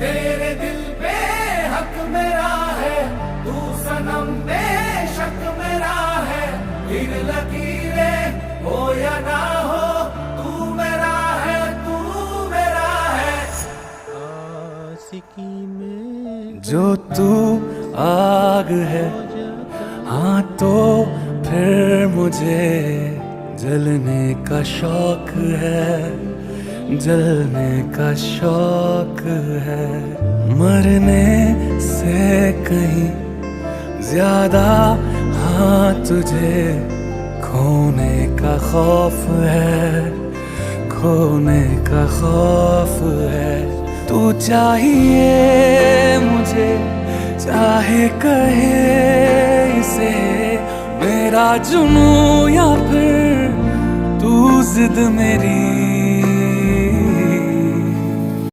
तेरे दिल पे हक मेरा है, तू सनम बेशक मेरा है। फिर लकीरें हो या ना हो, तू मेरा है, तू मेरा है। आशिकी में जो तू आग है, हाँ तो फिर मुझे जलने का शौक है, जलने का शौक है। मरने से कहीं ज्यादा हाँ तुझे खोने का खौफ है, खोने का खौफ है। तू चाहिए मुझे, चाहे कहे इसे मेरा जुनून या फिर तू जिद मेरी